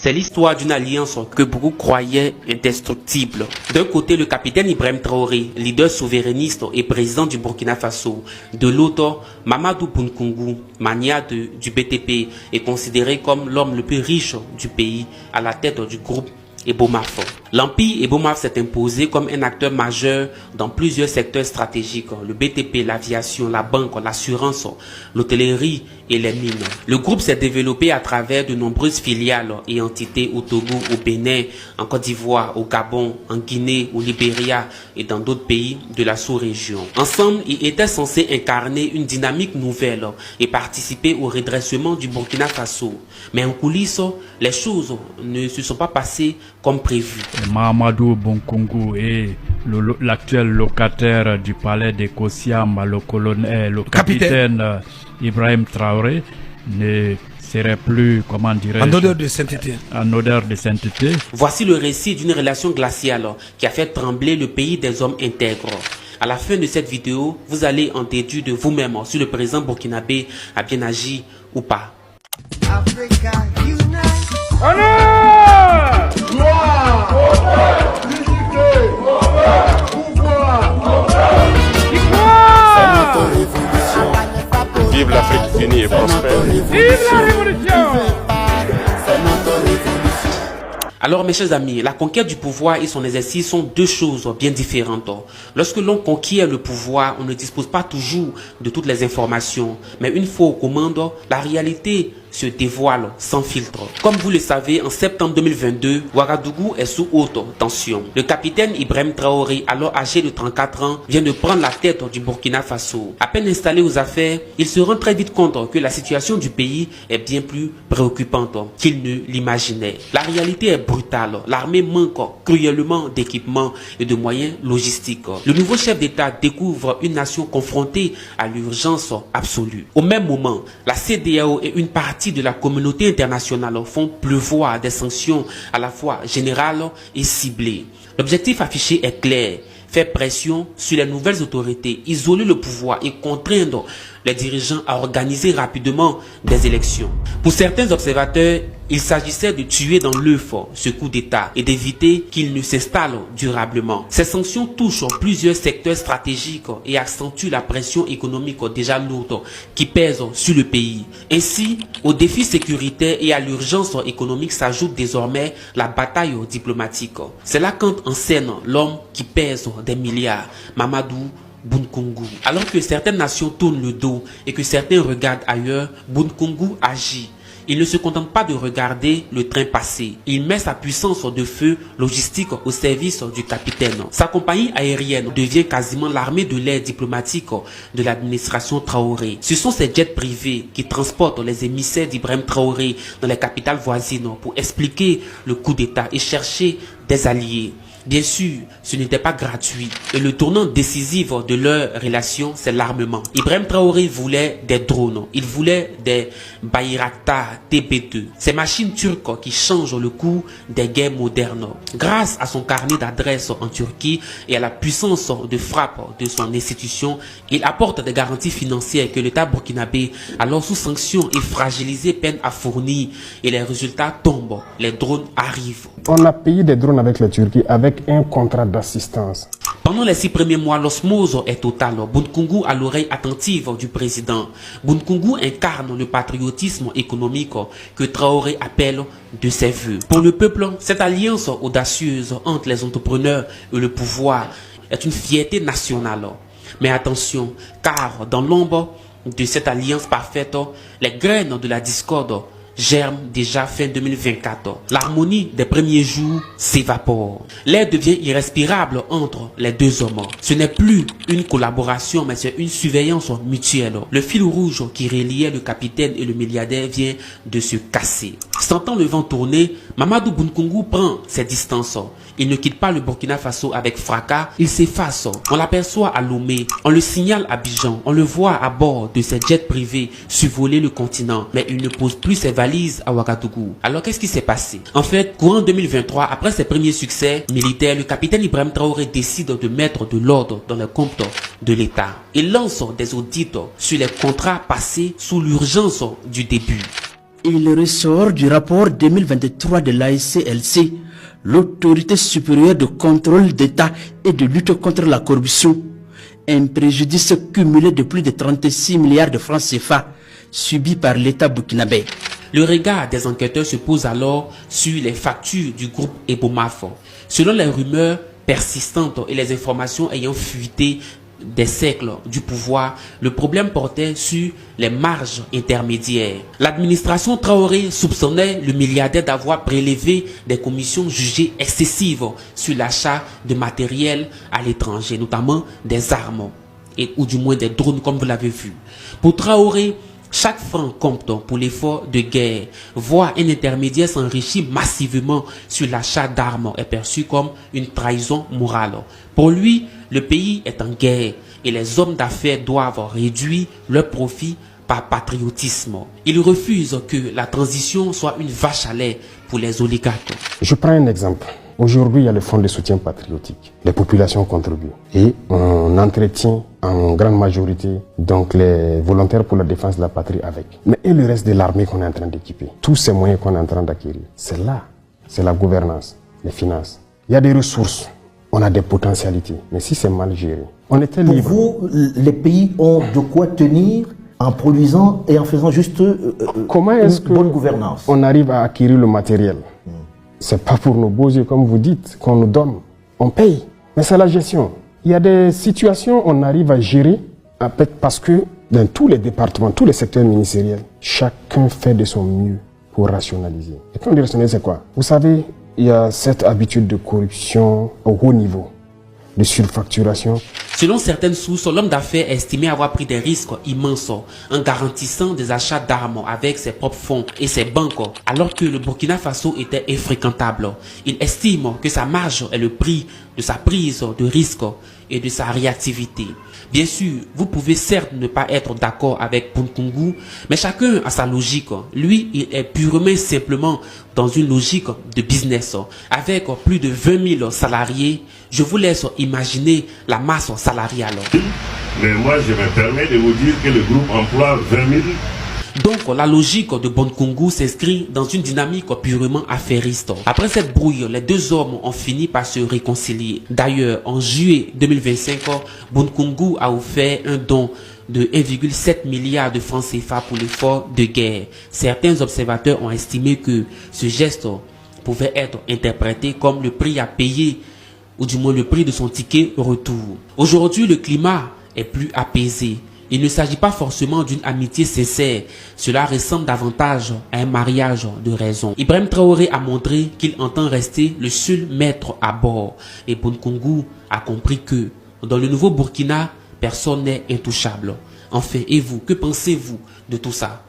C'est l'histoire d'une alliance que beaucoup croyaient indestructible. D'un côté, le capitaine Ibrahim Traoré, leader souverainiste et président du Burkina Faso. De l'autre, Mamadou Bounkoungou, mania du BTP, est considéré comme l'homme le plus riche du pays à la tête du groupe Ebomaf. L'empire Ebomaf s'est imposé comme un acteur majeur dans plusieurs secteurs stratégiques, le BTP, l'aviation, la banque, l'assurance, l'hôtellerie et les mines. Le groupe s'est développé à travers de nombreuses filiales et entités au Togo, au Bénin, en Côte d'Ivoire, au Gabon, en Guinée, au Libéria et dans d'autres pays de la sous-région. Ensemble, ils étaient censés incarner une dynamique nouvelle et participer au redressement du Burkina Faso. Mais en coulisses, les choses ne se sont pas passées comme prévu. Mamadou Bounkoungou est l'actuel locataire du palais de Kosiam, le capitaine Ibrahim Traoré ne serait plus, comment dirais-je, en odeur de sainteté. En odeur de sainteté. Voici le récit d'une relation glaciale qui a fait trembler le pays des hommes intègres. À la fin de cette vidéo, vous allez en déduire de vous-même si le président burkinabé a bien agi ou pas. Africa unite. Honneur! Gloire! Honneur! Dignité! Honneur! Pouvoir! Victoire! Vive l'Afrique unie et prospère. Vive la révolution! Alors mes chers amis, la conquête du pouvoir et son exercice sont deux choses bien différentes. Lorsque l'on conquiert le pouvoir, on ne dispose pas toujours de toutes les informations. Mais une fois aux commandes, la réalité se dévoile sans filtre. Comme vous le savez, en septembre 2022, Ouagadougou est sous haute tension. Le capitaine Ibrahim Traoré, alors âgé de 34 ans, vient de prendre la tête du Burkina Faso. À peine installé aux affaires, il se rend très vite compte que la situation du pays est bien plus préoccupante qu'il ne l'imaginait. La réalité est brutale. L'armée manque cruellement d'équipements et de moyens logistiques. Le nouveau chef d'État découvre une nation confrontée à l'urgence absolue. Au même moment, la CEDEAO et une partie de la communauté internationale font pleuvoir des sanctions à la fois générales et ciblées. L'objectif affiché est clair: faire pression sur les nouvelles autorités, isoler le pouvoir et contraindre les dirigeants à organiser rapidement des élections. Pour certains observateurs, il s'agissait de tuer dans l'œuf ce coup d'État et d'éviter qu'il ne s'installe durablement. Ces sanctions touchent plusieurs secteurs stratégiques et accentuent la pression économique déjà lourde qui pèse sur le pays. Ainsi, aux défis sécuritaires et à l'urgence économique s'ajoute désormais la bataille diplomatique. C'est là qu'entre en scène l'homme qui pèse des milliards, Mamadou Bounkoungou. Alors que certaines nations tournent le dos et que certains regardent ailleurs, Bounkoungou agit. Il ne se contente pas de regarder le train passer. Il met sa puissance de feu logistique au service du capitaine. Sa compagnie aérienne devient quasiment l'armée de l'air diplomatique de l'administration Traoré. Ce sont ces jets privés qui transportent les émissaires d'Ibrahim Traoré dans les capitales voisines pour expliquer le coup d'État et chercher des alliés. Bien sûr, ce n'était pas gratuit et le tournant décisif de leur relation, c'est l'armement. Ibrahim Traoré voulait des drones, il voulait des Bayraktar TB2, ces machines turques qui changent le cours des guerres modernes. Grâce à son carnet d'adresses en Turquie et à la puissance de frappe de son institution, il apporte des garanties financières que l'État burkinabé, alors sous sanctions et fragilisé, peine à fournir et les résultats tombent, les drones arrivent. On a payé des drones avec la Turquie avec un contrat d'assistance. Pendant les 6 premiers mois, l'osmose est totale. Bounkoungou a l'oreille attentive du président. Bounkoungou incarne le patriotisme économique que Traoré appelle de ses voeux. Pour le peuple, cette alliance audacieuse entre les entrepreneurs et le pouvoir est une fierté nationale. Mais attention, car dans l'ombre de cette alliance parfaite, les graines de la discorde germe déjà fin 2024. L'harmonie des premiers jours s'évapore. L'air devient irrespirable entre les deux hommes. Ce n'est plus une collaboration, mais c'est une surveillance mutuelle. Le fil rouge qui reliait le capitaine et le milliardaire vient de se casser. Sentant le vent tourner, Mamadou Bounkoungou prend ses distances. Il ne quitte pas le Burkina Faso avec fracas, il s'efface. On l'aperçoit à Lomé, on le signale à Abidjan, on le voit à bord de ses jets privés survoler le continent, mais il ne pose plus ses valises à Ouagadougou. Alors qu'est-ce qui s'est passé? En fait, courant 2023, après ses premiers succès militaires, le capitaine Ibrahim Traoré décide de mettre de l'ordre dans les comptes de l'État. Il lance des audits sur les contrats passés sous l'urgence du début. Il ressort du rapport 2023 de l'ASCLC, l'autorité supérieure de contrôle d'État et de lutte contre la corruption, un préjudice cumulé de plus de 36 milliards de francs CFA subi par l'État burkinabé. Le regard des enquêteurs se pose alors sur les factures du groupe Ebomaf. Selon les rumeurs persistantes et les informations ayant fuité des siècles du pouvoir, le problème portait sur les marges intermédiaires. L'administration Traoré soupçonnait le milliardaire d'avoir prélevé des commissions jugées excessives sur l'achat de matériel à l'étranger, notamment des armes, ou du moins des drones comme vous l'avez vu. Pour Traoré, chaque franc compte pour l'effort de guerre. Voir un intermédiaire s'enrichir massivement sur l'achat d'armes est perçu comme une trahison morale. Pour lui, le pays est en guerre et les hommes d'affaires doivent réduire leurs profits par patriotisme. Il refuse que la transition soit une vache à lait pour les oligarques. Je prends un exemple. Aujourd'hui, il y a le fonds de soutien patriotique. Les populations contribuent et on entretient en grande majorité donc les volontaires pour la défense de la patrie avec. Mais et le reste de l'armée qu'on est en train d'équiper, tous ces moyens qu'on est en train d'acquérir, c'est là, c'est la gouvernance, les finances. Il y a des ressources, on a des potentialités, mais si c'est mal géré, on était libre. Pour vous, les pays ont de quoi tenir en produisant et en faisant juste Comment est-ce que bonne gouvernance. On arrive à acquérir le matériel? C'est pas pour nos beaux yeux, comme vous dites, qu'on nous donne. On paye. Mais c'est la gestion. Il y a des situations on arrive à gérer parce que dans tous les départements, tous les secteurs ministériels, chacun fait de son mieux pour rationaliser. Et quand on dit rationaliser, c'est quoi? Vous savez, il y a cette habitude de corruption au haut niveau, de surfacturation. Selon certaines sources, l'homme d'affaires estimait avoir pris des risques immenses en garantissant des achats d'armes avec ses propres fonds et ses banques, alors que le Burkina Faso était infréquentable. Il estime que sa marge est le prix de sa prise de risque et de sa réactivité. Bien sûr, vous pouvez certes ne pas être d'accord avec Bounkoungou, mais chacun a sa logique. Lui, il est purement et simplement dans une logique de business. Avec plus de 20 000 salariés, je vous laisse imaginer la masse salariale. Mais moi, je me permets de vous dire que le groupe emploie 20 000. Donc, la logique de Bounkoungou s'inscrit dans une dynamique purement affairiste. Après cette brouille, les deux hommes ont fini par se réconcilier. D'ailleurs, en juillet 2025, Bounkoungou a offert un don de 1,7 milliard de francs CFA pour l'effort de guerre. Certains observateurs ont estimé que ce geste pouvait être interprété comme le prix à payer, ou du moins le prix de son ticket retour. Aujourd'hui, le climat est plus apaisé. Il ne s'agit pas forcément d'une amitié sincère, cela ressemble davantage à un mariage de raison. Ibrahim Traoré a montré qu'il entend rester le seul maître à bord et Bounkoungou a compris que dans le nouveau Burkina, personne n'est intouchable. Enfin, et vous, que pensez-vous de tout ça?